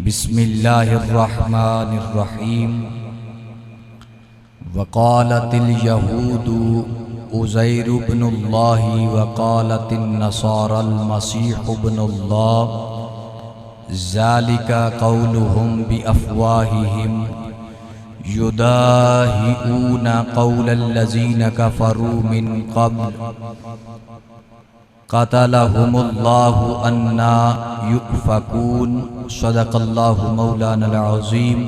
बिस्मिल्लाहिर्रहमानिर्रहीम। वक़ालतिल यहूदु उज़ैर इब्नुल्लाहि वक़ालतिन नसारल मसीह इब्नुल्लाह ज़ालिका क़ौलुहुम बिअफ़वाहिहिम युदाहिऊना क़ौलल्लज़ीना कफ़रू मिन क़ब्ल क़तलहुमुल्लाहु अन्ना युफ़कून। सदक़ल्लाहु मौलानल अज़ीम।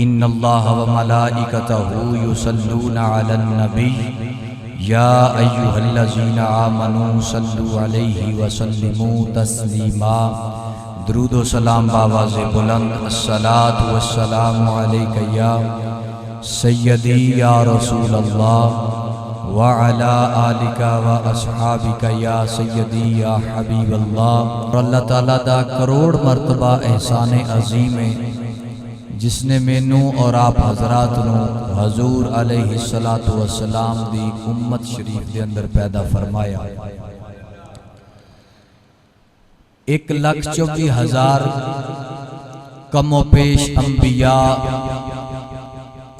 इन्नल्लाहा व मलाइकतहु युसल्लूना अलन नबी या अय्युहल्लज़ीना आमनू सल्लु अलैहि व सल्लिमू तस्लीमा। दुरूद व सलाम बावाज़े बुलंद। अस्सलातु वस्सलामु अलैका या सय्यदी या रसूल अल्लाह व अला आलिका व अस्हाबिका या सय्यदी या हबीब अल्लाह। और अल्लाह ताला दा करोड़ मरतबा एहसान अजीम है जिसने मैनू और आप हजरात नू हजूर अलैहिस्सलातु वस्सलाम दी उम्मत शरीफ दे अंदर पैदा फरमाया। 1,24,000 कमो पेश अंबिया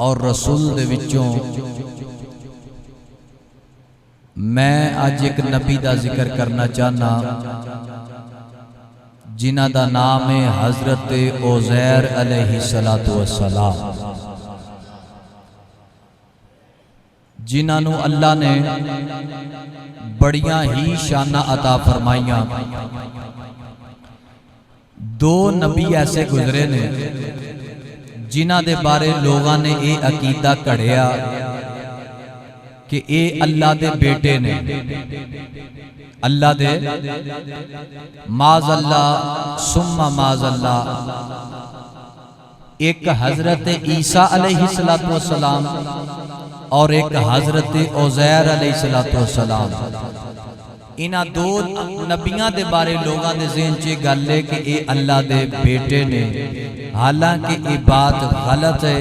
और रसूल दे विचों मैं अज एक नबी का जिक्र करना चाहना जिन्हां दा नाम है हजरत उज़ैर अलैहिस्सलातु वस्सलाम, जिन्हां नू अल्लाह ने बड़ियां ही शाना अता फरमाइयां। 2 नबी ऐसे गुजरे ने जिन्हां दे बारे लोगों ने ये अकीदा घड़िया कि ये अल्लाह दे बेटे ने। अल्लाह दे माज़अल्लाह सुम्मा माज़अल्लाह। एक हजरत ईसा अलैहिस्सलातु वस्सलाम और एक हजरत उज़ैर अलैहिस्सलातु वस्सलाम। इन्हां 2 नबियां दे बारे लोगों के ज़हन च गल है कि ये अल्लाह दे बेटे ने। हालांकि ये बात गलत है।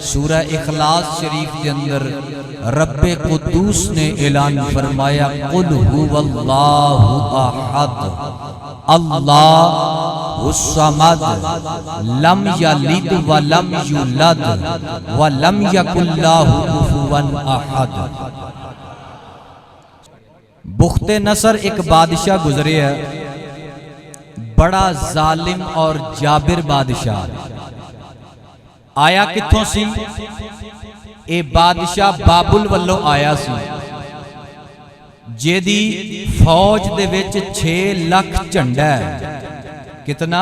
सूरह इखलास शरीफ के अंदर रब्बे कुद्दूस ने ऐलान फरमाया कुल हुवल्लाहु अहद अल्लाहुस समद लम यलिद व लम यूलद व लम यकुल लहु कुफुवन अहद। बुख्ते नसर एक बादशाह गुजरे है, बड़ा जालिम और जाबिर बादशाह। आया कित्थों सी? ए बादशाह बाबुल वल्लों आया सी, जेदी फौज दे विच 6 लाख झंडा है। कितना?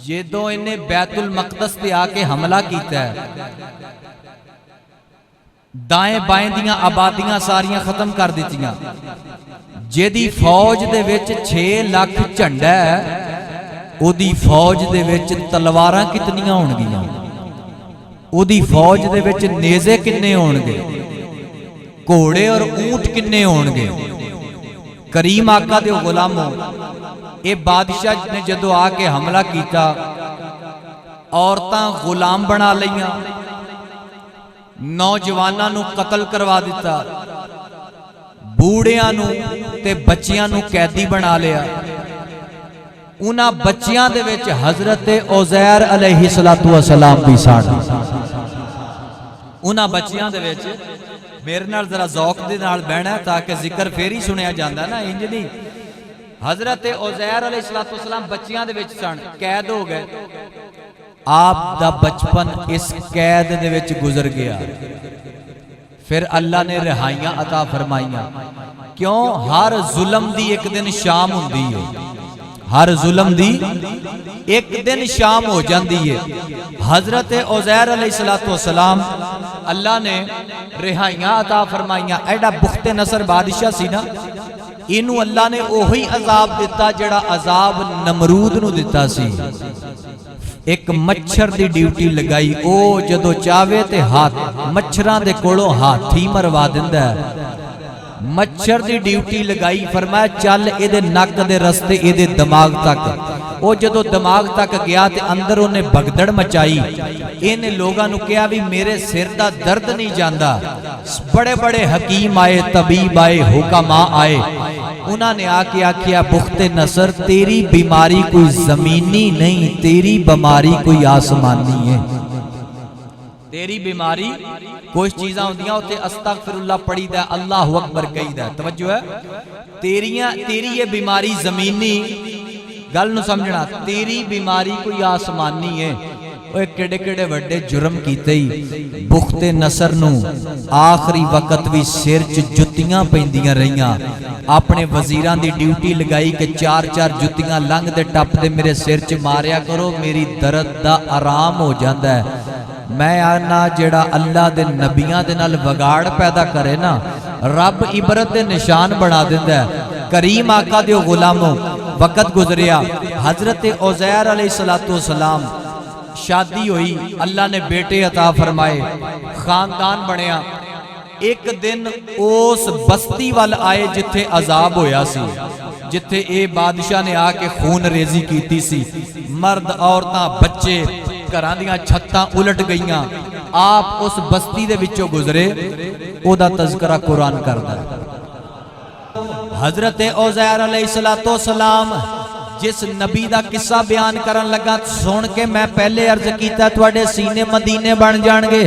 जेदों इन्हें बैतुल मकदस पे आके हमला किया है, दाएं बाएं दियां आबादियां सारियां खत्म कर दित्तियां। जेदी फौज दे विच 6 लाख झंडा है, ओदी फौज दे विच तलवारां कितनियां होणगियां? ओदी फौज दे विच नेज़े किन्ने होणगे? घोड़े और ऊंट किन्ने होणगे? करीम आका दे गुलामों, ये बादशाह ने जदों आके हमला किया, औरतां गुलाम बना लईयां, नौजवानां नूं कतल करवा दिता, बूढ़ियां नूं ते बच्चियां नूं कैदी बना लिया। उन्हां बच्चियां दे विच हजरत उज़ैर अलैहिस्सलातु वस्सलाम भी सन। उन्हां बच्चियां दे विच मेरे नाल जरा ज़ौक दे नाल बहना ताकि जिक्र फेर ही सुनिया जांदा ना, इंज नहीं। हजरत उज़ैर अलैहिस्सलातु वस्सलाम बच्चियां दे विच सन, कैद हो गए। आप दा बचपन इस कैद दे विच गुजर गया। फिर अल्लाह ने रिहाइयां अता फरमाइयां। क्यों? हर जुल्म दी एक दिन शाम हुंदी है, हर जुल्म दी एक दिन शाम हो जाती है। हजरत उज़ैर अलैहिस्सलातु वस्सलाम अल्लाह ने रिहाइयां अता फरमाइयां। एडा बुख्ते नसर बादशाह सी ना, इनू अल्लाह ने ओही अजाब दिता जिहड़ा अजाब नमरूद नू दिता सी। एक मच्छर दी ड्यूटी लगाई, ओ जदों चाहे ते हाथ मच्छरां दे कोलों हाथी मरवा दिंदा है। मच्छर की ड्यूटी लगाई, फरमाया चल ये नक दे रस्ते ये दिमाग तक। वो जदों दिमाग तक गया तो अंदर उन्हें भगदड़ मचाई। इन्हें लोगों को कहा भी मेरे सिर का दर्द नहीं जाता। बड़े बड़े हकीम आए, तबीब आए, हुकामा आए, उन्होंने आके आखिया बुख्ते नसर तेरी बीमारी कोई जमीनी नहीं, तेरी बीमारी कोई आसमानी है। तेरी बीमारी कुछ चीज़ां होंदियां उत्ते अस्तगफिरुल्लाह पढ़ीदा, अल्लाहु अकबर कहीदा, तवज्जो है। तेरी ये बीमारी जमीनी, गल नूं समझना, तेरी बीमारी कोई आसमानी है। ओए केड़े केड़े वड्डे जुर्म कीते ही बुख्ते नसर नूं आखिरी वक्त भी सिर च जुत्तियां पैंदियां रहियां। अपने वजीरां दी ड्यूटी लगाई कि 4-4 जुत्तियां लंघदे टपदे मेरे सिर च मारिया करो, मेरी दर्द दा आराम हो जाता है। मैं आना जेड़ा अल्लाह दे नबियां दे नाल वगाड़ पैदा करे ना, रब इबरत दे निशान बना दिंदा है। करीम आका दे गुलामों, वक्त गुजरिया, हजरत उज़ैर अलैहिस्सलाम शादी हुई, अल्लाह ने बेटे अता फरमाए, खानदान बनया। एक दिन उस बस्ती वाल आए जिथे अजाब होया सी, जिथे ए बादशाह ने आके खून रेजी कीती सी। मर्द, औरतां, बच्चे, घरां दियां छत्तां उलट गईयां। आप उस बस्ती दे विचों गुजरे, ओदा तज़किरा कुरान करदा है। हजरत उज़ैर अलैहिस्सलाम जिस नबी का किस्सा बयान करन लगा, सुन के मैं पहले अर्ज किया तुहाडे सीने मदीने बन जाणगे।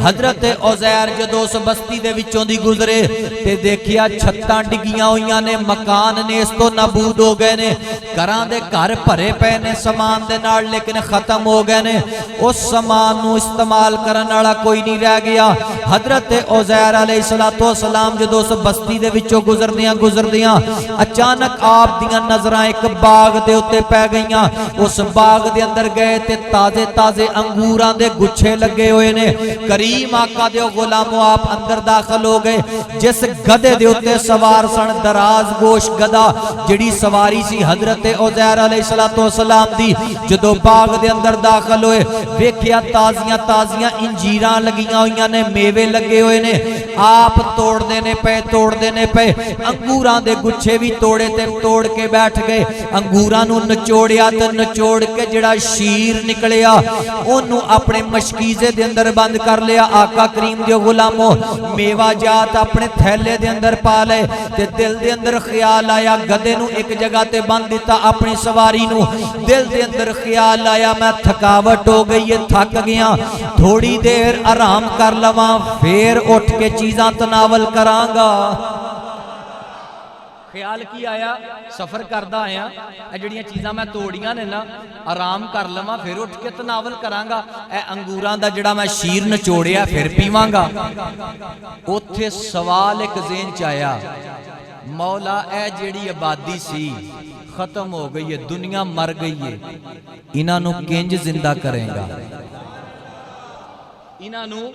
हजरत उज़ैर जदों उस बस्ती दे विचों दी गुजरे ते देखिया छत्तां डिगियां होईयां ने, मकान ने इस तो नाबूद हो गए ने, घरां दे घर भरे पे ने समान दे नाल, लेकिन खत्म हो गए ने। उस समान नूं इस्तेमाल करन वाला कोई नहीं रह गया। हजरत उज़ैर अलैहिस्सलाम जदों उस बस्ती दे विचों गुजरदियां अचानक आप दियां नजरां एक बाग दे उत्ते पै गईयां। उस बाग दे अंदर गए ते ताजे ताजे अंगूरां दे गुच्छे लगे हुए ने। करीम आका दे गुलामों, आप अंदर दाखिल हो गए। जिस गधे दे उत्ते सवार सन, दराज गोश गधा, जिहड़ी सवारी सी हजरत उज़ैर अलैहिस्सलाम दी, जदों बाग दे अंदर दाखिल होए, वेखिया ताजियां ताजियां इंजीरां लगियां होईयां ने, मेवे लगे हुए ने। आप तोड़दे ने पे अंगूरां दे गुच्छे भी तोड़े ते तोड़ के बैठ गए। अंगूरां नूं नचोड़िया ते नचोड़ के जिहड़ा शीर निकलिया ओनू अपने मशकीजे दे अंदर बंद कर लिया। आका करीम दे गुलामों, मेवा जात अपने थैले दे अंदर पा ले ते दिल दे अंदर ख्याल आया, गधे नूं एक जगह ते बंद दिता, अपनी सवारी नूं। दिल दे अंदर ख्याल आया, मैं थकावट हो गई है, थक गया, थोड़ी देर आराम कर लवां, फिर उठ के चीज़ां तनावल करांगा। ख्याल की आया, सफर करदा आया, जिहड़ियां चीज़ां मैं तोड़ियां ने ना, आराम कर लवां, फिर उठ के तनावल करांगा। ए अंगूरां दा जिहड़ा मैं शीर नचोड़िया फिर पीवांगा। उत्थे सवाल एक ज़हन च आया, मौला ए जिहड़ी आबादी सी खत्म हो गई है, दुनिया मर गई है, इन्हां नूं किंज जिंदा करेगा? इन्हां नूं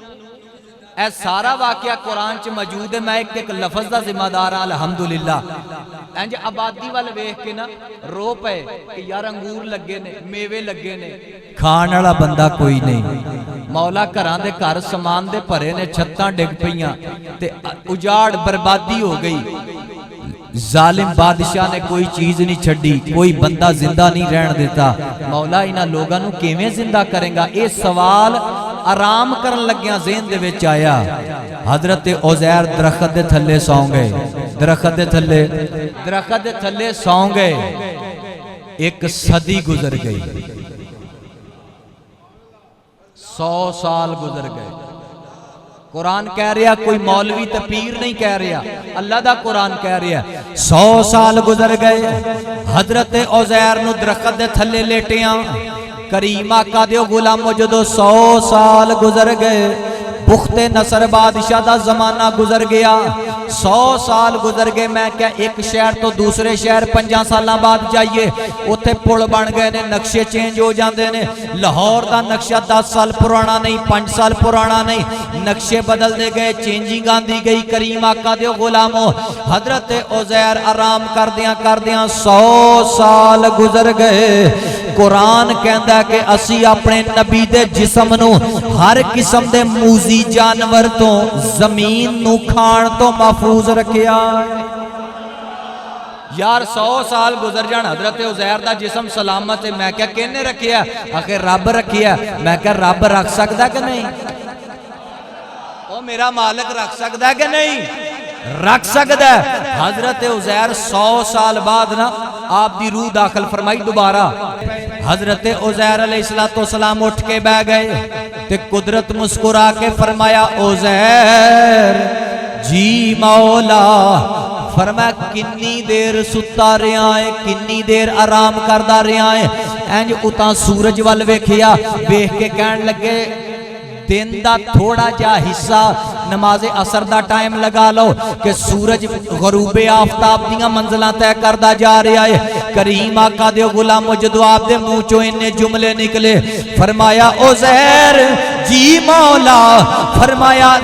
ए सारा वाकया कुरान च मौजूद है। मैं एक एक लफज का जिम्मेदार हाँ, अल्हम्दुलिल्लाह। इंज आबादी वाल वेख के ना रो पे कि यार अंगूर लगे ने, मेवे लगे ने, खाण वाला बंदा कोई नहीं। मौला घरां दे घर समान दे भरे ने, छत्तां डिग पईयां ते उजाड़ बर्बादी हो गई। जालिम बादशाह ने कोई चीज नहीं छड़ी, कोई बंदा जिंदा नहीं रहन देता। मौला इन्हां लोगां नूं किवें जिंदा करेगा? ये सवाल आराम करन लग्या ज़हन दे विच आया। हजरत उज़ैर दरख्त दे थल्ले सौ गए, दरख्त दे थल्ले सौ गए। एक सदी गुजर गई, 100 साल गुजर गए। कुरान कह रहा, कोई मौलवी ते पीर नहीं कह रहा, अल्लाह दा कुरान कह रहा। 100 साल गुजर गए। हजरत उज़ैर नूं दरख्त दे थल्ले लेटिया। करीम आका दे गुलामों, जदों 100 साल गुजर गए, बुख्ते नसर बादशाह दा जमाना गुजर गया। 100 साल गुजर गए। मैं क्या एक शहर तो दूसरे शहर 5 साल बाद जाइए, उत्थे पुल बन गए ने, नक्शे चेंज हो जाते हैं। लाहौर का नक्शा 10 साल पुराना नहीं, 5 साल पुराना नहीं, नक्शे बदलते गए, चेंजिंग आती गई। करीम आका दे गुलामों, हजरत उज़ैर आराम करदियां 100 साल गुजर गए। कुरान कहता है कि असी अपने नबी दे जिस्म नू हर किस्म दे मूजी जानवर तो जमीन नू खाण तो महफूज रखिया। यार 100 साल गुजर जान हजरत उज़ैर दा जिस्म सलामत है। मैं क्या किहने रखिया? आखिर रब रखिया। मैं क्या रब रख सकदा कि नहीं? ओ मेरा मालिक रख सकदा कि नहीं? रख सकदा। हजरत उज़ैर 100 साल बाद ना आप दी रूह दाखिल फरमाई दोबारा। हजरत उज़ैर अलैहिस्सलाम उठ के बह गए ते कुदरत मुस्कुरा के फरमाया उज़ैर जी मौला। फरमाया किन्नी देर सुता रहा है, किन्नी देर आराम करदा रहा है। इंज उतां सूरज वाल वेखिया, वेख के कहन लगे दिन दा थोड़ा जा हिस्सा नमाज असर दा टाइम लगा लो कि सूरज गरूबे आफ्ताब दियां मंजिलां तय करदा जा रहा है। करीम आका दे गुलामो जदों आप दे मुंह चों इन्ने जुमले निकले, फरमाया उज़ैर जी मौला। फरमाया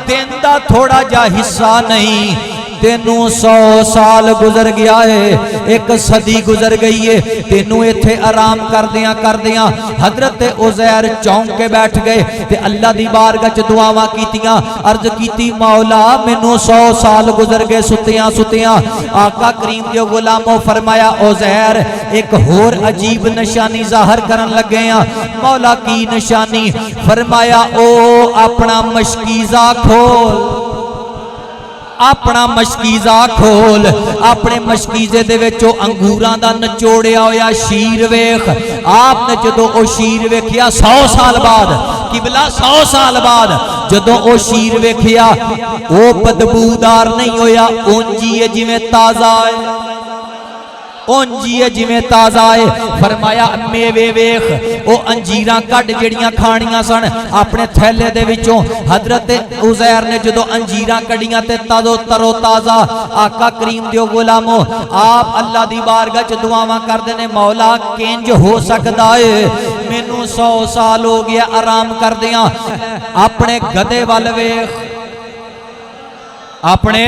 दिन दा थोड़ा जा हिस्सा नहीं, तेनू 100 साल गुजर गया है, एक सदी गुजर गई है। तेनू इत्थे आराम करदियां हजरत उज़ैर चौंक के बैठ गए ते अल्लाह दी बारगाह च दुआवां कीतियां। अर्ज कीती मौला मैनू 100 साल गुजर गए सुतियां। आका करीम दे गुलामों फरमाया उज़ैर एक होर अजीब निशानी जाहिर करन लगे हैं। मौला की निशानी? फरमाया ओ अपना मशकीज़ा खोल, अपना मशकीज़ा खोल। अपने मशकीज़े दे विचों अंगूरां दा नचोड़िया होया शीर वेख। आपने जदों ओ शीर वेखिया 100 साल बाद, किबला 100 साल बाद जदों ओ शीर वेखिया, ओ बदबूदार नहीं होया, उंजी है जिवें ताज़ा है, उंजी है जिवें ताज़ा है। फरमाया मेवे वेख, ओ अंजीरां कट जड़ियां खानियां सन अपने थैले दे विचों। हजरत उज़ैर ने जदों अंजीरां कड़ियां ते तरो ताज़ा। आका करीम दे गुलामो आप अल्लाह दी बारगाह च दुआवां करदे ने, मौला किंज हो सकदा है मैनू 100 साल हो गया आराम करदियां। अपने गधे वाल वेख, अपने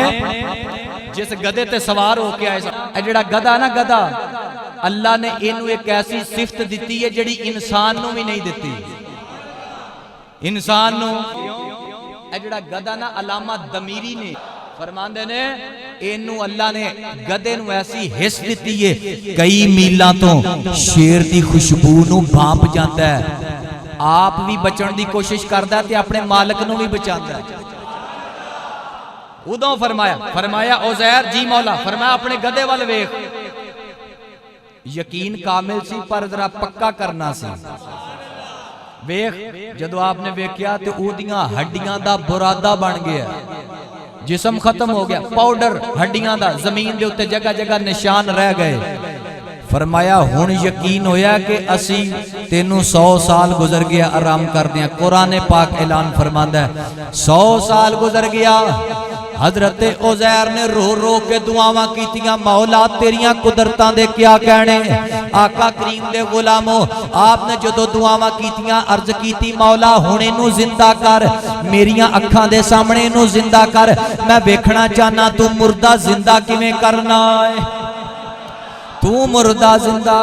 जिस गधे ते सवार होके आए जिहड़ा गधा ना गधा, अल्लाह ने इनू एक ऐसी सिफत दी है जिहड़ी इंसान नू भी नहीं दी। इंसान नू जिहड़ा गधा ना अलामा दमीरी ने फरमांदे ने इनू अल्लाह ने गधे नू ऐसी हिस दी है कई मीलों तो शेर की खुशबू नू भांप जाता है। आप भी बचण की कोशिश करता है ते अपने मालिक नू भी बचाता है। उदों फरमाया उज़ैर जी मौला। फरमाया अपने गधे वाल वेख। यकीन कामिल सी पर जरा पक्का करना सी। वेख जदों आपने वेख्या तो उहदियां हड्डियां दा बुरादा बन गया, जिस्म खत्म हो गया, पाउडर हड्डियां दा जमीन दे उत्ते जगह जगह निशान रह गए। फरमाया हुण यकीन होया कि असी तेनू 100 साल गुजर गया आराम करदे। कुरान पाक ऐलान फरमांदा है 100 साल गुजर गया। हजरत उज़ैर ने रो रो के दुआवां कीतियां, मौला तेरियां कुदरतां दे क्या कहने। आका करीम दे गुलामो आपने जदों दुआवां कीतियां अर्ज कीती मौला हुण इनू जिंदा कर, मेरियां अखां दे सामने इनू जिंदा कर, मैं वेखना चाहना तू मुर्दा जिंदा किवें करना है। तू मुर्दा जिंदा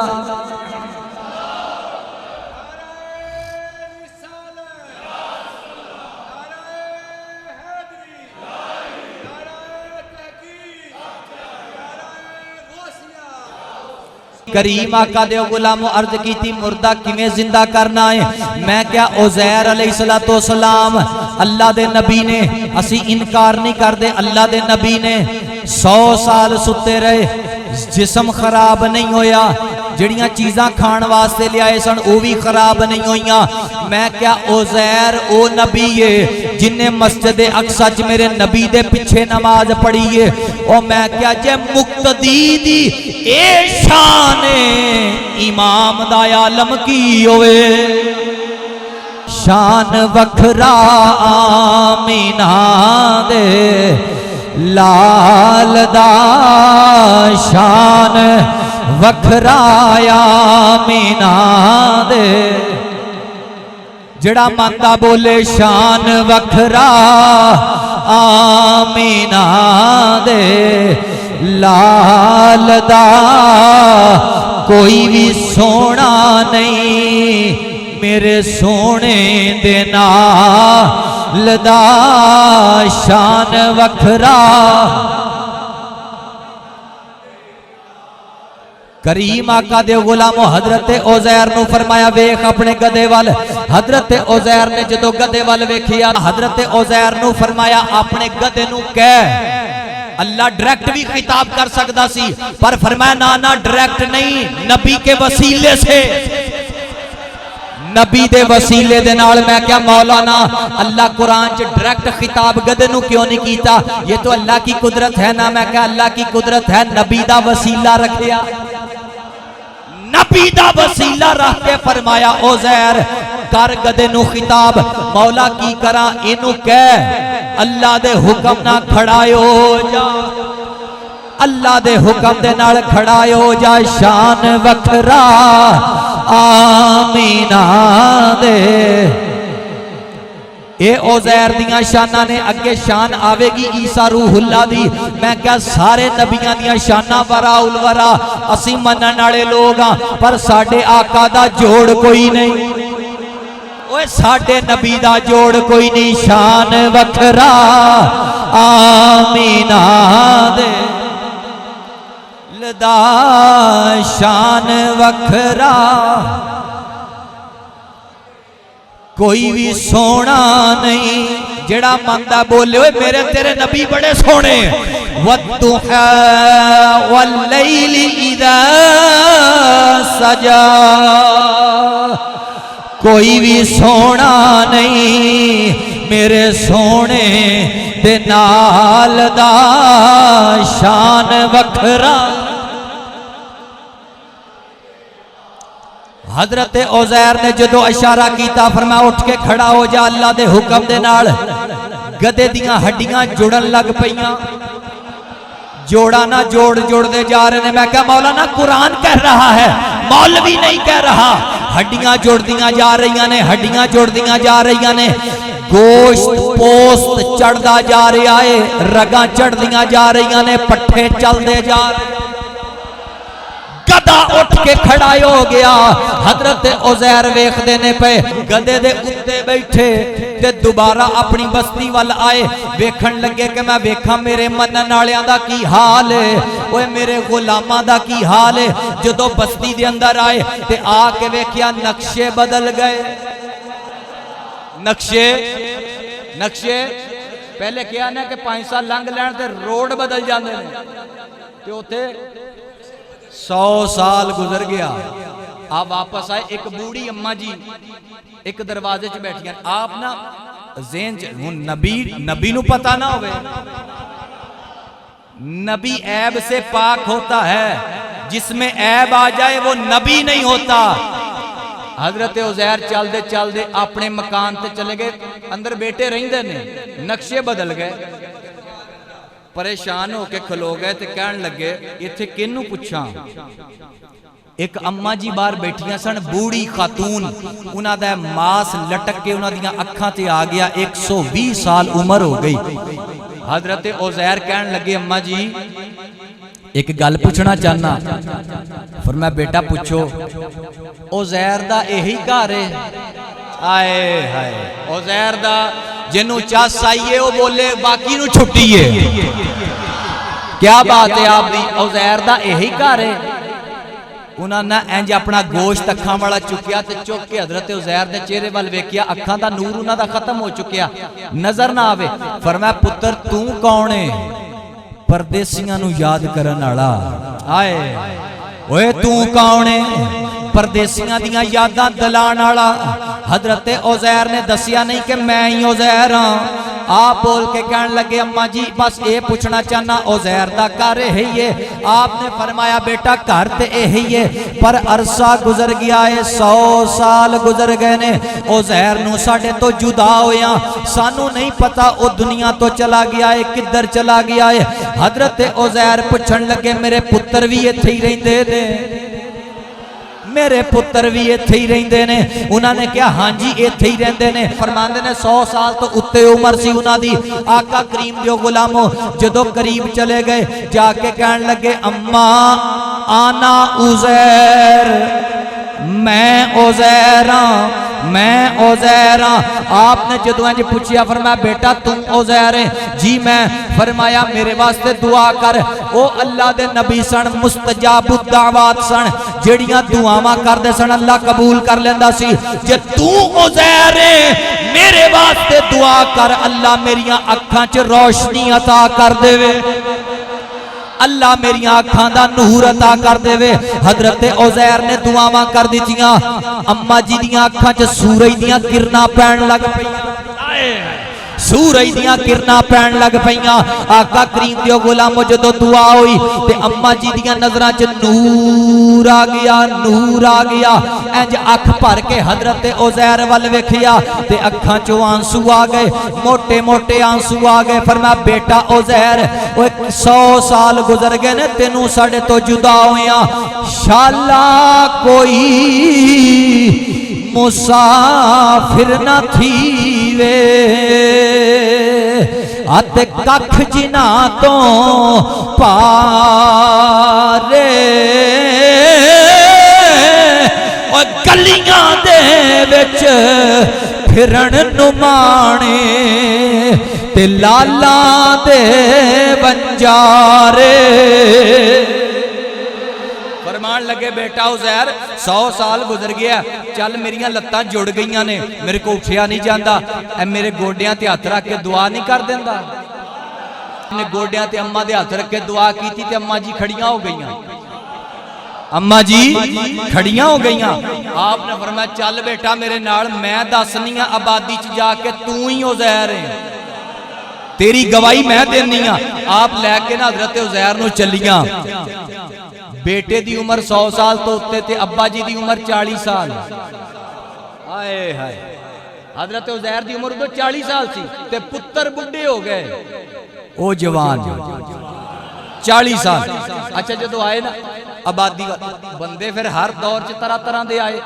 करीम आका दे गुलामो अर्ज की मुर्दा किवें जिंदा करना है। मैं क्या उज़ैर अलैहिस्सलाम अल्लाह दे नबी ने, असी इनकार नहीं करते, अल्लाह दे नबी ने 100 साल सुते रहे, जिस्म खराब नहीं होया, जड़ियां चीज़ां खाण वास्ते लियाए सन वो भी खराब नहीं होइयां। मैं क्या उज़ैर ओ नबी है जिन्हें मस्जिद अक्सा च मेरे नबी दे पिछे नमाज पढ़ी है। और मैं क्या जे मुक्तदी दी ए शान इमाम दा आलम की होवे, शान वखरा आमीना दे लाल दा, शान वखराया आमीना दे। जड़ा मंदा बोले शान वखरा आमीना दे लाल दा कोई भी सोना नहीं मेरे सोने दे नाल दा शान वखरा। करीम आका दे गुलामो हजरत उज़ैर नू फरमाया वेख अपने गधे वाल। हजरत उज़ैर ने जदों गधे वाल वेखिया हजरत उज़ैर नू फरमाया अपने गधे नू कह। अल्लाह डायरेक्ट भी खिताब कर सकता सी पर फरमाया ना ना डायरेक्ट नहीं, नबी के वसीले से, नबी दे वसीले दे नाल। मैं क्या मौलाना अल्लाह कुरान च डायरेक्ट खिताब गधे नू क्यों नहीं कीता? ये तो अल्लाह की कुदरत है ना। मैं क्या अल्लाह की कुदरत है, नबी दा वसीला रखिया, नबी दा वसीला रख के फरमाया उज़ैर कर गधे नू खिताब। मौला की करा इनू कह अल्लाह दे हुक्म ना खड़ायो जा, अल्लाह दे हुक्म दे नाल खड़ायो जा शान वखरा आमीना दे। ये उज़ैर दियां शाना ने अगे शान आवेगी ईसा रूहुल्लाह दी। मैं क्या सारे नबियां दियां शाना वरा उल वरा असी मनन वाले लोग हाँ पर साडे आका दा जोड़ कोई नहीं। ओए साडे नबी दा जोड़ कोई नहीं, शान वखरा आमीना दे लदा शान वखरा। कोई भी सोना नहीं जेड़ा मंदा बोले ओए मेरे तेरे नबी बड़े सोने। वद्दुहा वल्लैलि इज़ा सजा, कोई भी सोना नहीं मेरे सोने दे नाल दा शान वखरा। हजरत उज़ैर ने जदों इशारा किया फरमाया उठ के खड़ा हो जा अल्लाह दे हुक्म दे नाल। गधे दियां हड्डियां जुड़न लग पईयां, जोड़ा ना जोड़ जोड़ते जा रहे हैं। मैं क्या मौलाना कुरान कह रहा है, मौलवी नहीं कह रहा। हड्डियां जुड़दियां जा रही ने, हड्डियां जुड़दियां जा रही ने, गोश्त पोस्त चढ़दा जा रहा है, रगां चढ़दियां जा रही ने, पट्ठे चलते जा रहे। गधा उठ के खड़ा हो गया। हजरत उज़ैर वेखदे ने पे गधे दे उत्ते बैठे ते दोबारा अपनी बस्ती वाल आए। वेखण लगे कि मैं वेखा मेरे मनन वालियां दा की हाल है, ओए मेरे गुलामां दा की हाल है। जदों बस्ती दे अंदर आए ते आके वेखिया नक्शे बदल गए। नक्शे नक्शे पहले क्या ना कि 5 साल लंघ लैण ते रोड बदल जाते हैं ते उत्थे 100 साल गुजर गया। आप वापस आए, एक बूढ़ी अम्मा जी एक दरवाजे च बैठिया। आप ना ज़हन च नबी नू पता ना होवे, नबी ऐब से पाक होता है, जिसमें ऐब आ जाए वो नबी नहीं होता। हजरत उज़ैर चलते चलते अपने मकान ते चले गए, अंदर बेटे रहिंदे ने, नक्शे बदल गए। परेशान होके खलो गए ते कहन लगे इत्थे किनू पुछां। एक अम्मा जी बाहर बैठिया सन, बूढ़ी खातून, उन्हां दा मास लटक के उन्हां दियां अखां ते आ गया। 120 साल उम्र हो गई। हजरत उज़ैर कहन लगे अम्मा जी एक गल पूछना चाहना। फरमाया बेटा पूछो। उज़ैर दा यही घर है? आए हाय, उज़ैर दा जिन्नू चस आईए वो बोले बाकी नू छुट्टी है। क्या बात है आपकी? उज़ैर दा यही घर है? उन्होंने इंज अपना गोश्त अखां वाला चुकिया ते चुक के हजरत उज़ैर दे चेहरे वाल वेखिया, अखां दा नूर उन्हां दा खत्म हो चुकिया, नजर ना आवे। फरमाया पुत्र तू कौन है? परदेसियां नू याद करन वाला। आए ओए तू कौन है? परदेसियां दियां यादां दिलाण वाला। हजरत उज़ैर ने दसिया नहीं कि मैं ही उज़ैर हाँ। आप बोल के कहने लगे अम्मा जी बस ये पूछना चाहना उज़ैर दा घर यही है? आपने फरमाया बेटा घर तो यही है पर अरसा गुजर गया है, 100 साल गुजर गए ने उज़ैर नू साडे तो जुदा होया, सानू नहीं पता वो दुनिया तो चला गया है, किधर चला गया है। हजरत उज़ैर पूछन लगे मेरे पुत्र भी इत्थे ही रहिंदे ने? मेरे पुत्र भी इत्थे ही रहिंदे ने। उन्होंने कहा हाँ जी इत्थे ही रहिंदे ने। फरमांदे ने 100 साल तो उत्ते उम्र सी उन्हां दी। आका करीम दिओ गुलामो जदों करीब चले गए जाके कहन लगे अम्मा आना उज़ैर, मैं उज़ैर हाँ, मैं उज़ैर हाँ। आपने जदों इंज पूछया फरमाया बेटा तुम उज़ैर है? जी मैं। फरमाया मेरे वास्ते दुआ कर। ओ अल्लाह दे नबी सन, मुस्तजाबुद दावात सन, जेड़ियां दुआवां करदे सन अल्लाह कबूल कर लेंदा सी। जे तू उज़ैर है मेरे वास्ते दुआ कर, अल्लाह मेरियां अखां च रोशनी अता कर देवे, अल्लाह मेरिया अखां दा नूर अता कर देवे। हजरत उज़ैर ने दुआवां कर दित्तियां। अम्मा जी दियां अखां च सूरज दियां किरणां पैण लग पईयां, सूरज दियां किरणां पैण लग पईयां। आका करीम दिओ गुलामो जदों दुआ होई ते अम्मा जी दियां नजरां च नूर आ गया, नूर आ गया। इंज अख भर के हजरत उज़ैर वल वेखिया ते अखां चों आंसू आ गए, मोटे मोटे आंसू आ गए। फरमाया बेटा उज़ैर 100 साल गुजर गए ने तेनू साडे तो जुदा होया, शाला कोई मुसाफिर न थीवे, अते कख जिना तो पारे, और गलियां दे विच फिरन नुमाने ते लाला दे बंजारे। फरमान लगे बेटा उज़ैर 100 साल गुजर गया, चल मेरियां लत्तां जुड़ गईयां ने, मेरे को उठिया नहीं जाता, मेरे गोडियां ते हथ रख के दुआ नहीं कर देंदा। ने गोडियां ते अम्मा दे हथ रख के दुआ की ते अम्मा जी खड़ियां हो गईयां, अम्मा जी खड़ियां हो गईयां। आपने फरमाया चल बेटा मेरे नाल, मैं दसनी आ आबादी च जाके तू ही उज़ैर है, तेरी गवाही मैं देनी आ। आप लैके ना हजरत उज़ैर नूं चलियां। बेटे दी उम्र 100 साल तो उत्ते ते अब्बा जी दी उम्र 40 साल। आए हाय, हजरत उज़ैर दी उम्र तो 40 साल सी ते पुत्र बुढ़े हो गए, ओ जवान 40 साल। अच्छा जदों आए ना आबादी बंदे फिर हर दौर च तरह तरह दे आए,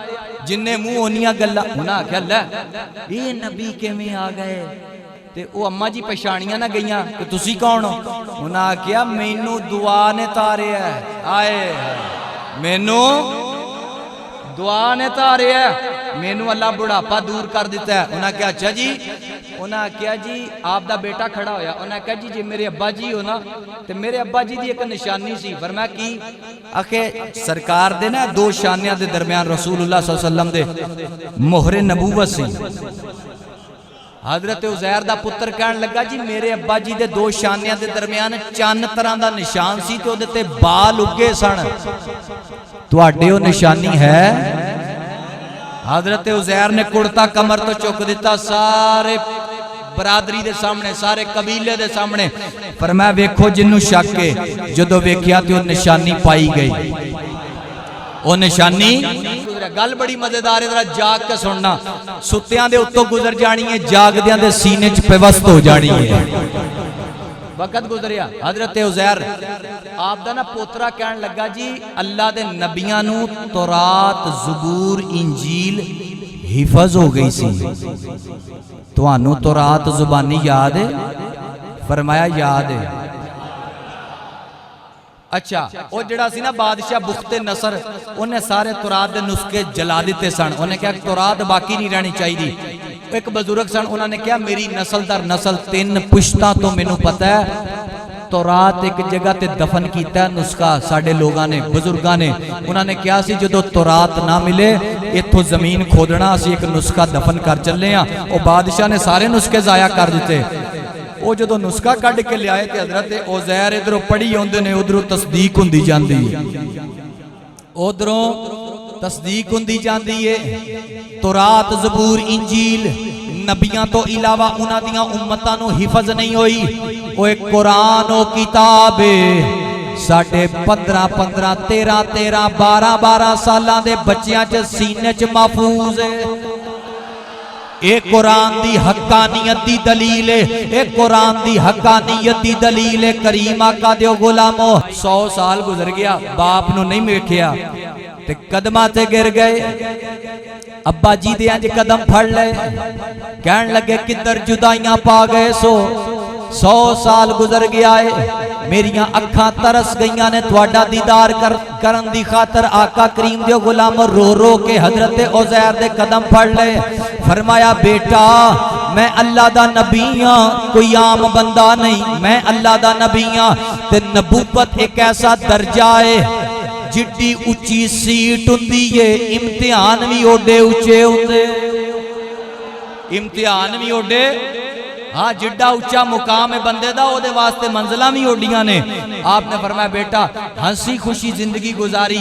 जिन्ने मुंह ओनियां गल्लां। उन्हें आख्या लै ये नबी किवें आ गए ते वो अम्मा जी पछाणियां ना गईयां कि तुसी कौन हो? उन्हें आख्या मैनू दुआ ने तारिया, आए मैनू दुआ ने तारिया, मैनू अल्लाह बुढ़ापा दूर कर दिता है। उन्हें आख्या अच्छा जी? उन्हें आख्या जी आपका बेटा खड़ा होया। उन्हें आख्या जी जे मेरे अब्बा जी हो ना तो मेरे अब्बा जी की एक निशानी सी। फरमाया की? आखे सरकार दे ना 2 शानियां दे दरम्यान रसूलुल्लाह सल्लल्लाहु अलैहि वसल्लम दे मोहरे नबूवत सी। हजरत उज़ैर दा पुत्र कहन लगा जी मेरे अब्बा जी दे 2 शानियां दे दरम्यान चन्न तरह दा निशान सी ते ओदे ते बाल उगे सन, तुहाडे ओ निशानी है? हजरत उज़ैर ने कुर्ता कमर तो चुक दिता, सारे बरादरी दे सामने, सारे कबीले दे सामने। फरमाया वेखो जिन्नू शक है, जदों वेख्या ते ओ निशानी पाई गई। ओ निशानी गल बड़ी मजेदार है, जरा जाग के सुनना। सुत्तियां दे उत्तों गुजर जानी है, जागदियां दे सीने च पेवस्त हो जानी है। वक्त गुजरिया हजरत उज़ैर आप दा ना पोतरा कहन लगा जी अल्लाह दे नबियां नू तौरात ज़बूर इंजील हिफज हो गई सी, तुहानू तौरात ज़ुबानी याद है? फरमाया याद है। अच्छा वो जड़ा सी ना बादशाह बुख्ते नसर, उन्हें सारे तौरात दे नुस्खे जला दिते सन। उन्हें कहा तौरात बाकी नहीं रहनी चाहिए। एक बुजुर्ग सन, उन्होंने कहा मेरी नस्ल दर नस्ल 3 पुश्तां तो मैनू पता है तौरात एक जगह ते दफन किया नुस्खा साडे लोगों ने, बुजुर्गों ने। उन्होंने कहा सी जो तौरात ना मिले इत्थों जमीन खोदना, असीं एक नुस्खा दफन कर चले हाँ। वो बादशाह ने सारे नुस्खे जाया कर दिते। वो जो नुस्खा कढ़ के लियाए तो हजरत उज़ैर इधरों पढ़ी आउंदे ने, उधरों तस्दीक हुंदी जांदी है, उधरों तस्दीक हुंदी जांदी है। तौरात ज़बूर इंजील नबियां तो इलावा उन्हां दियां उम्मतां नूं हिफज नहीं होई। वो एक कुरान ओ किताब है साढ़े 15-15, 13-13, 12-12 सालां दे बच्चियां च सीने च महफूज है। एक कुरान दी हक्कानियत दी दलील है, एक कुरान दी हक्कानियत दी दलील है। करीम आका दे गुलामो 100 साल गुजर गया, बाप नूं नहीं वेखिया, ते कदमां ते गिर गए। अब्बा जी दे अंज कदम फड़ ले, कहन लगे किधर जुदाइयां पा गए सो। 100 साल गुजर गया है, मेरिया अखा तरस गईया ने तुहाडा दीदार करन दी खातर। आका करीम दे गुलाम रो रो के हजरत उज़ैर दे कदम फड़ ले। फरमाया बेटा मैं अल्लाह दा नबी हाँ, कोई आम बंदा नहीं, मैं अल्लाह दा नबी हाँ। ते नबूवत एक ऐसा दर्जा है, जिड्डी उच्ची सीट हुंदी है, इम्तिहान भी ओडे उच्चे हुंदे, इम्तिहान भी ओडे। हाँ जिड्डा उच्चा मुकाम है बंदे दा, ओदे वास्ते मंजिलां भी ओडियां ने। आपने फरमाया बेटा हंसी खुशी जिंदगी गुजारी।